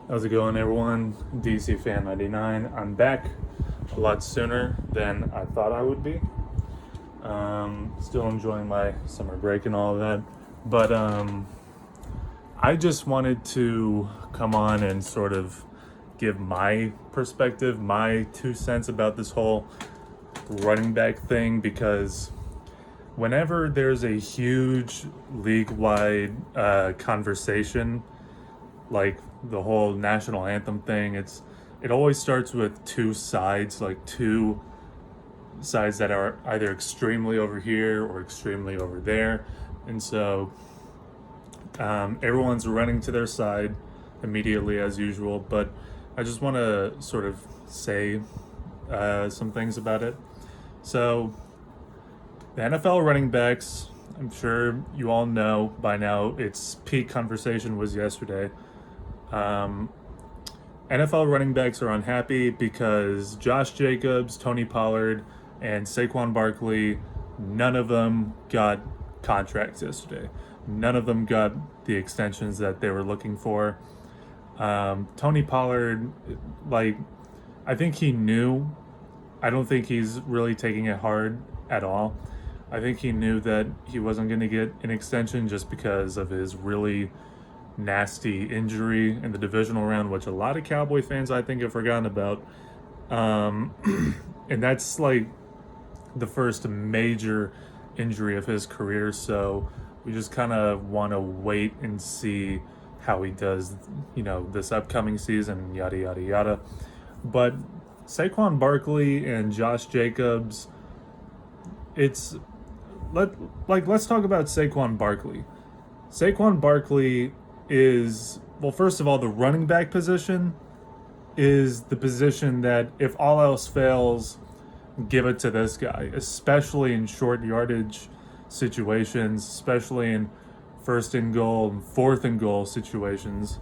How's it going, everyone? DC Fan 99. I'm back a lot sooner than I thought I would be. Still enjoying my summer break and all of that. But I just wanted to come on and sort of give my perspective, my 2 cents about this whole running back thing, because whenever there's a huge league-wide conversation like the whole national anthem thing, it always starts with two sides, like two sides that are either extremely over here or extremely over there. And so everyone's running to their side immediately as usual. But I just want to sort of say some things about it. So the NFL running backs, I'm sure you all know by now, its peak conversation was yesterday. NFL running backs are unhappy because Josh Jacobs, Tony Pollard, and Saquon Barkley, none of them got contracts yesterday. None of them got the extensions that they were looking for. Tony Pollard, I think he knew. I don't think he's really taking it hard at all. I think he knew that he wasn't going to get an extension just because of his really nasty injury in the divisional round, which a lot of Cowboy fans I think have forgotten about. And that's like the first major injury of his career, so we just kind of want to wait and see how he does, this upcoming season, yada yada yada. But Saquon Barkley and Josh Jacobs, let's talk about Saquon Barkley. Saquon Barkley is, well, first of all, the running back position is the position that if all else fails, give it to this guy, especially in short yardage situations, especially in first and goal and fourth and goal situations.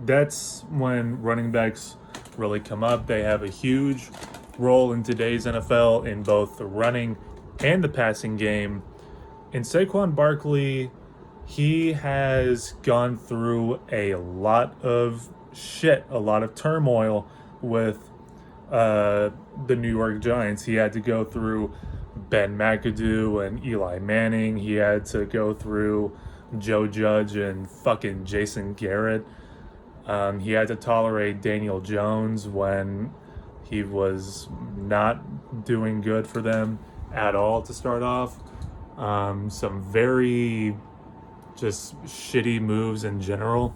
That's when running backs really come up. They have a huge role in today's NFL in both the running and the passing game. And Saquon Barkley, he has gone through a lot of shit, a lot of turmoil with the New York Giants. He had to go through Ben McAdoo and Eli Manning. He had to go through Joe Judge and fucking Jason Garrett. He had to tolerate Daniel Jones when he was not doing good for them at all to start off. Some very just shitty moves in general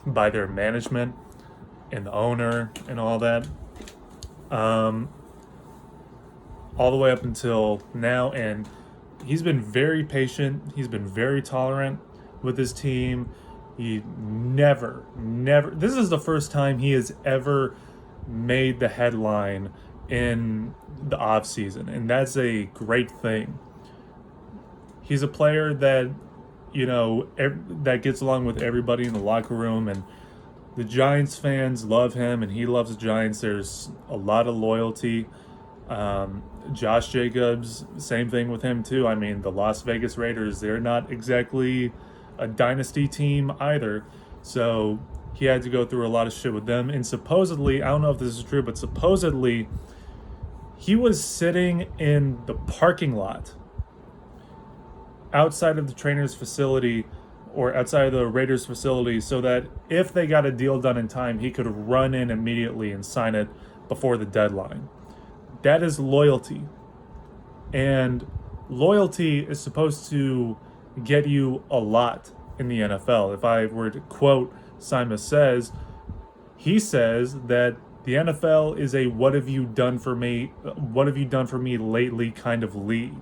by their management and the owner and all that. All the way up until now, and he's been very patient. He's been very tolerant with his team. He never, this is the first time he has ever made the headline in the off season, and that's a great thing. He's a player that, that gets along with everybody in the locker room, and the Giants fans love him, and he loves the Giants. There's a lot of loyalty. Josh Jacobs, same thing with him too. I mean, the Las Vegas Raiders, they're not exactly a dynasty team either. So he had to go through a lot of shit with them. And supposedly, I don't know if this is true, but supposedly he was sitting in the parking lot outside of the trainer's facility or outside of the Raiders facility so that if they got a deal done in time, he could run in immediately and sign it before the deadline. That is loyalty. And loyalty is supposed to get you a lot in the NFL. If I were to quote Simon Says, he says that the NFL is a what have you done for me lately kind of league.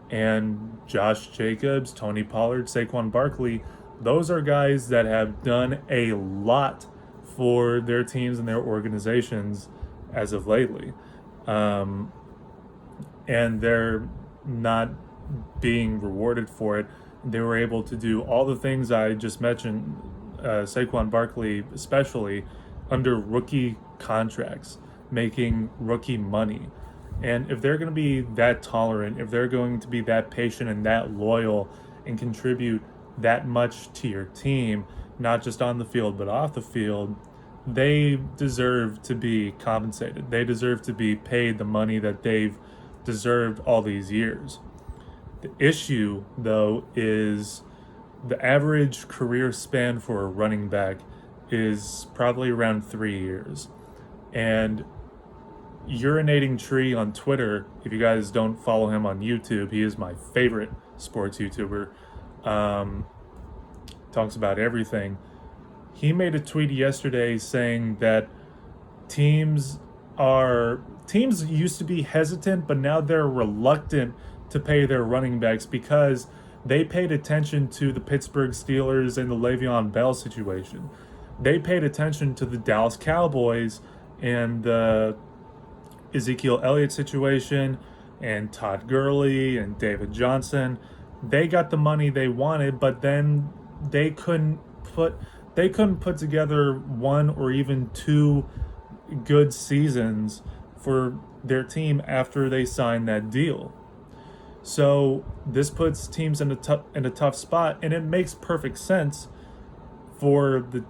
And Josh Jacobs, Tony Pollard, Saquon Barkley, those are guys that have done a lot for their teams and their organizations as of lately. And they're not being rewarded for it. They were able to do all the things I just mentioned, Saquon Barkley especially, under rookie contracts, making rookie money. And if they're going to be that tolerant, if they're going to be that patient and that loyal and contribute that much to your team, not just on the field but off the field, they deserve to be compensated. They deserve to be paid the money that they've deserved all these years. The issue, though, is the average career span for a running back is probably around 3 years. And Urinating Tree on Twitter, if you guys don't follow him on YouTube, he is my favorite sports YouTuber. Talks about everything. He made a tweet yesterday saying that teams used to be hesitant, but now they're reluctant to pay their running backs because they paid attention to the Pittsburgh Steelers and the Le'Veon Bell situation. They paid attention to the Dallas Cowboys and the Ezekiel Elliott situation and Todd Gurley and David Johnson. They got the money they wanted, but then they couldn't put together one or even two good seasons for their team after they signed that deal. So this puts teams in a tough spot, and it makes perfect sense for the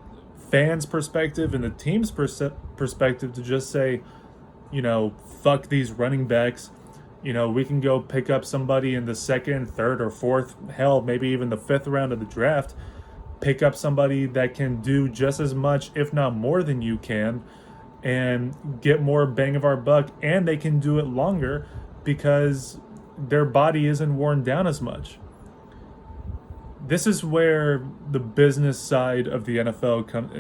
fans' perspective and the team's perspective to just say, fuck these running backs. We can go pick up somebody in the second, third, or fourth, hell, maybe even the fifth round of the draft. Pick up somebody that can do just as much, if not more than you can, and get more bang of our buck, and they can do it longer because their body isn't worn down as much. This is where the business side of the NFL comes,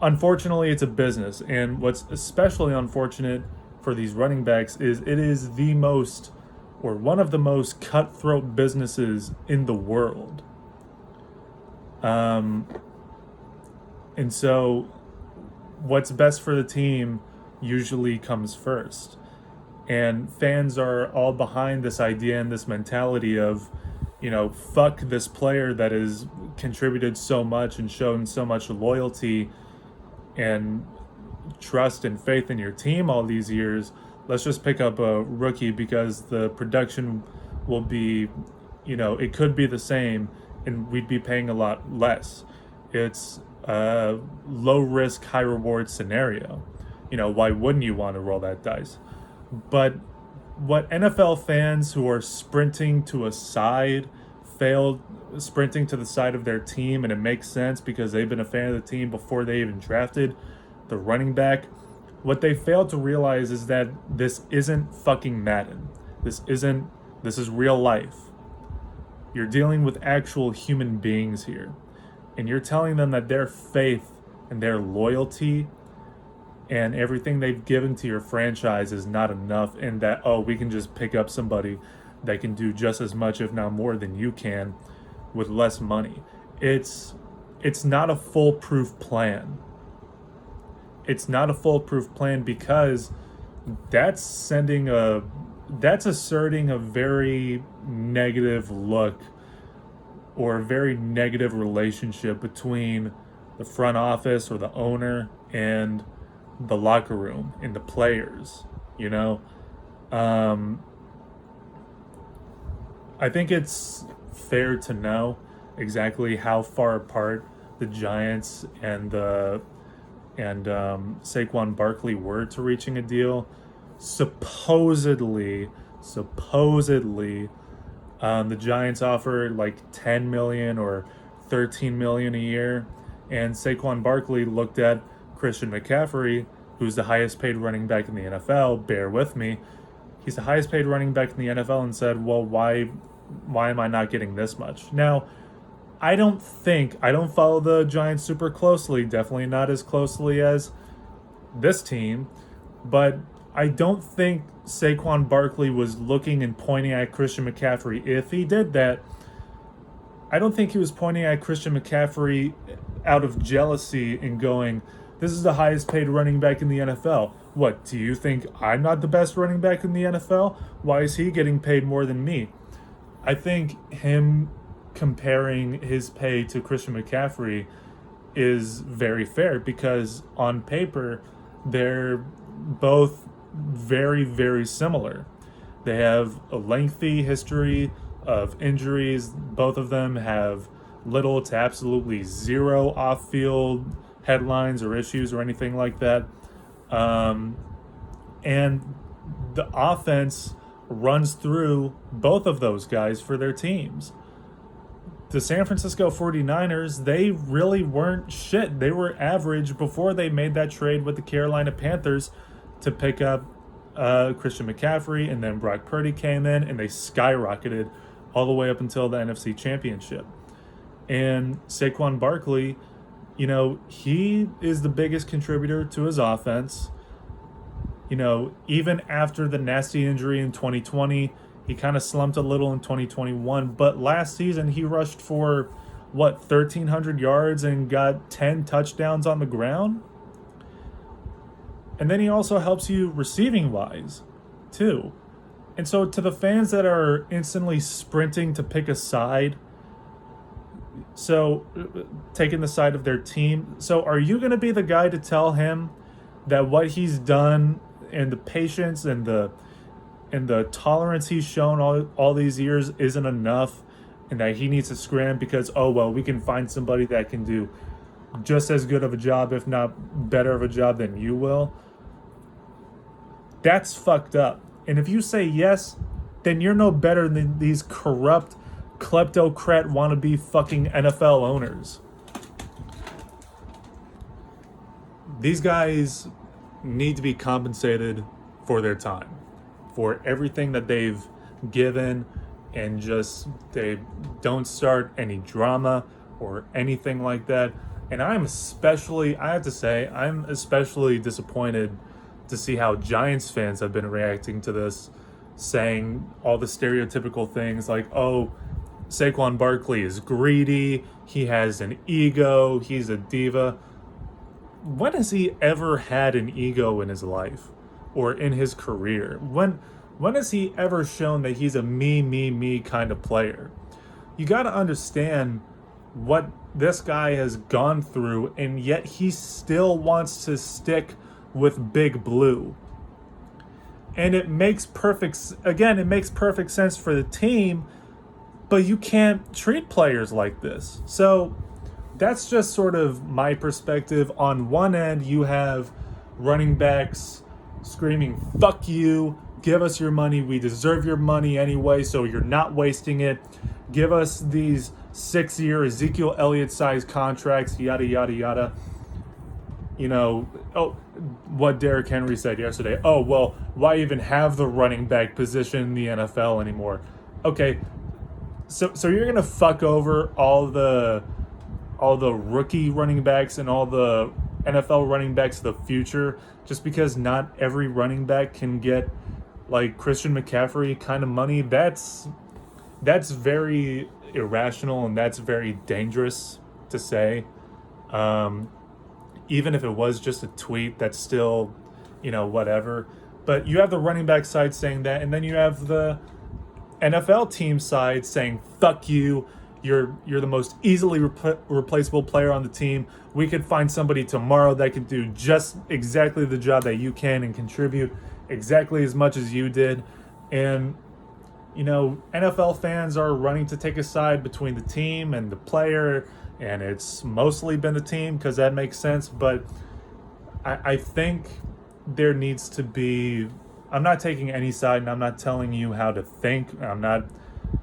unfortunately, it's a business. And what's especially unfortunate for these running backs is it is one of the most cutthroat businesses in the world. And so what's best for the team usually comes first. And fans are all behind this idea and this mentality of, fuck this player that has contributed so much and shown so much loyalty and trust and faith in your team all these years. Let's just pick up a rookie because the production will be, it could be the same and we'd be paying a lot less. It's a low risk, high reward scenario. Why wouldn't you want to roll that dice? But what NFL fans who are sprinting to the side of their team, and it makes sense because they've been a fan of the team before they even drafted the running back, what they fail to realize is that this isn't fucking Madden. This is real life. You're dealing with actual human beings here. And you're telling them that their faith and their loyalty and everything they've given to your franchise is not enough, and that, we can just pick up somebody that can do just as much, if not more than you can, with less money. It's not a foolproof plan. It's not a foolproof plan because that's asserting a very negative look or a very negative relationship between the front office or the owner and the locker room and the players. I think it's fair to know exactly how far apart the Giants and Saquon Barkley were to reaching a deal. Supposedly, the Giants offered like $10 million or $13 million a year, and Saquon Barkley looked at Christian McCaffrey, who's the highest paid running back in the NFL. Bear with me. He's the highest paid running back in the NFL, and said, well, why am I not getting this much? Now, I don't follow the Giants super closely, definitely not as closely as this team, but I don't think Saquon Barkley was looking and pointing at Christian McCaffrey. If he did that, I don't think he was pointing at Christian McCaffrey out of jealousy and going, this is the highest paid running back in the NFL. What, do you think I'm not the best running back in the NFL? Why is he getting paid more than me? I think him comparing his pay to Christian McCaffrey is very fair because on paper, they're both very, very similar. They have a lengthy history of injuries. Both of them have little to absolutely zero off-field headlines or issues or anything like that. And the offense runs through both of those guys for their teams. The San Francisco 49ers, they really weren't shit. They were average before they made that trade with the Carolina Panthers to pick up Christian McCaffrey, and then Brock Purdy came in, and they skyrocketed all the way up until the NFC Championship. And Saquon Barkley, he is the biggest contributor to his offense. Even after the nasty injury in 2020, he kind of slumped a little in 2021. But last season, he rushed for, 1,300 yards and got 10 touchdowns on the ground? And then he also helps you receiving-wise, too. And so to the fans that are instantly sprinting to pick a side, so taking the side of their team, so are you going to be the guy to tell him that what he's done and the patience and the tolerance he's shown all these years isn't enough, and that he needs to scram because, we can find somebody that can do just as good of a job, if not better of a job than you will? That's fucked up. And if you say yes, then you're no better than these corrupt, kleptocrat wannabe fucking NFL owners. These guys need to be compensated for their time, for everything that they've given, and just they don't start any drama or anything like that. And I have to say, I'm especially disappointed to see how Giants fans have been reacting to this, saying all the stereotypical things like, Saquon Barkley is greedy, he has an ego, he's a diva. When has he ever had an ego in his life or in his career? When has he ever shown that he's a me kind of player? You got to understand what this guy has gone through, and yet he still wants to stick with Big Blue. And it makes perfect sense for the team, but you can't treat players like this. So that's just sort of my perspective. On one end, you have running backs screaming, "Fuck you, give us your money, we deserve your money anyway, so you're not wasting it. Give us these 6-year Ezekiel Elliott-sized contracts, yada, yada, yada." What Derrick Henry said yesterday. Why even have the running back position in the NFL anymore? Okay, so you're gonna fuck over all the rookie running backs and all the NFL running backs of the future just because not every running back can get like Christian McCaffrey kind of money? That's very irrational, and that's very dangerous to say. Even if it was just a tweet, that's still, whatever. But you have the running back side saying that, and then you have the NFL team side saying, "Fuck you, you're the most easily replaceable player on the team. We could find somebody tomorrow that can do just exactly the job that you can and contribute exactly as much as you did." And NFL fans are running to take a side between the team and the player, and it's mostly been the team because that makes sense. But I think there needs to be, I'm not taking any side, and I'm not telling you how to think. I'm not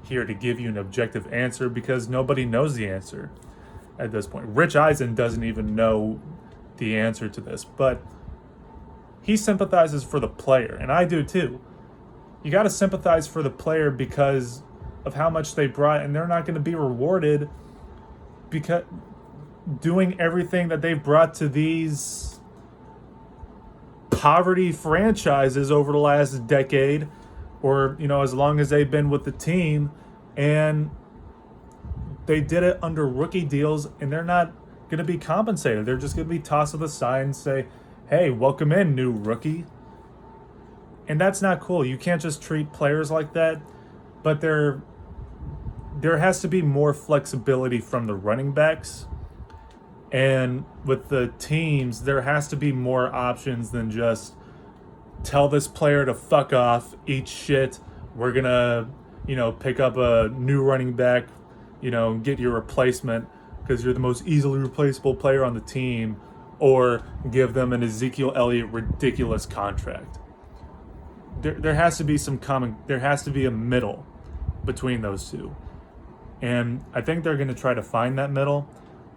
here to give you an objective answer because nobody knows the answer at this point. Rich Eisen doesn't even know the answer to this, but he sympathizes for the player, and I do too. You got to sympathize for the player because of how much they brought, and they're not going to be rewarded because doing everything that they've brought to these poverty franchises over the last decade, or as long as they've been with the team, and they did it under rookie deals, and they're not going to be compensated. They're just going to be tossed to the side and say, "Hey, welcome in, new rookie." And that's not cool. You can't just treat players like that. But there has to be more flexibility from the running backs. And with the teams, there has to be more options than just tell this player to fuck off, eat shit. We're going to, pick up a new running back, get your replacement because you're the most easily replaceable player on the team, or give them an Ezekiel Elliott ridiculous contract. There has to be there has to be a middle between those two. And I think they're going to try to find that middle,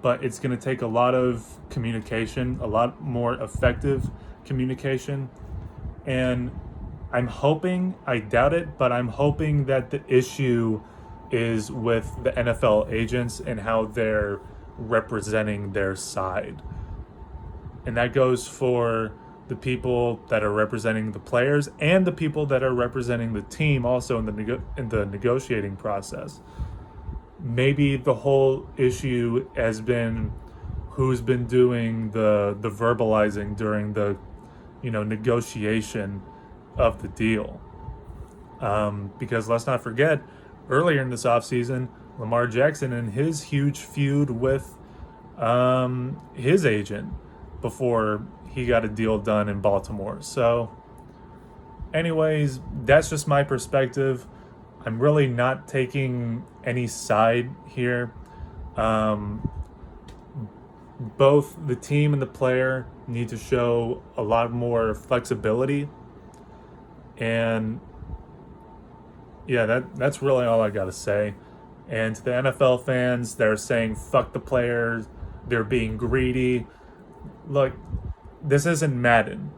but it's going to take a lot of communication, a lot more effective communication. And I'm hoping, I doubt it, but I'm hoping that the issue is with the NFL agents and how they're representing their side. And that goes for the people that are representing the players and the people that are representing the team also in the negotiating process. Maybe the whole issue has been who's been doing the verbalizing during the negotiation of the deal. Because let's not forget, earlier in this offseason, Lamar Jackson and his huge feud with his agent before he got a deal done in Baltimore. So anyways, that's just my perspective. I'm really not taking any side here. Both the team and the player need to show a lot more flexibility. And yeah, that's really all I got to say. And to the NFL fans, they're saying, fuck the players, they're being greedy. Look, this isn't Madden.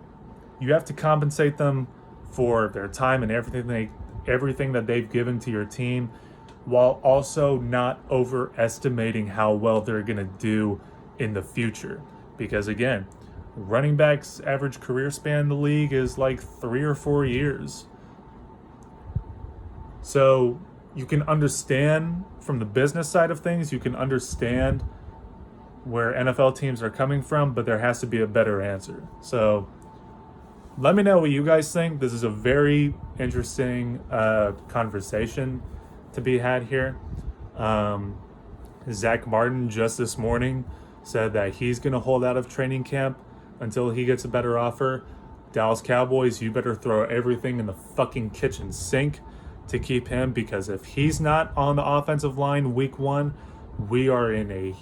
You have to compensate them for their time and everything that they've given to your team, while also not overestimating how well they're going to do in the future. Because again, running backs' average career span in the league is like 3 or 4 years. So you can understand from the business side of things, you can understand where NFL teams are coming from, but there has to be a better answer. So let me know what you guys think. This is a very interesting conversation to be had here. Zach Martin just this morning said that he's going to hold out of training camp until he gets a better offer. Dallas Cowboys, you better throw everything in the fucking kitchen sink to keep him, because if he's not on the offensive line week 1, we are in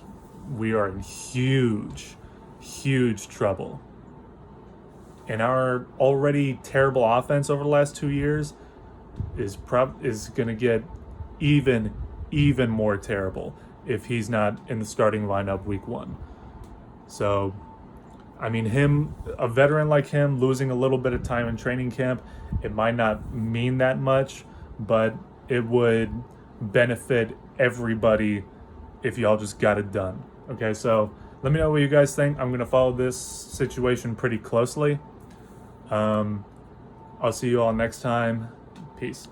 huge trouble. And our already terrible offense over the last 2 years is going to get even more terrible if he's not in the starting lineup week 1. So, I mean, a veteran like him, losing a little bit of time in training camp, it might not mean that much, but it would benefit everybody if y'all just got it done. Okay, so let me know what you guys think. I'm going to follow this situation pretty closely. I'll see you all next time. Peace.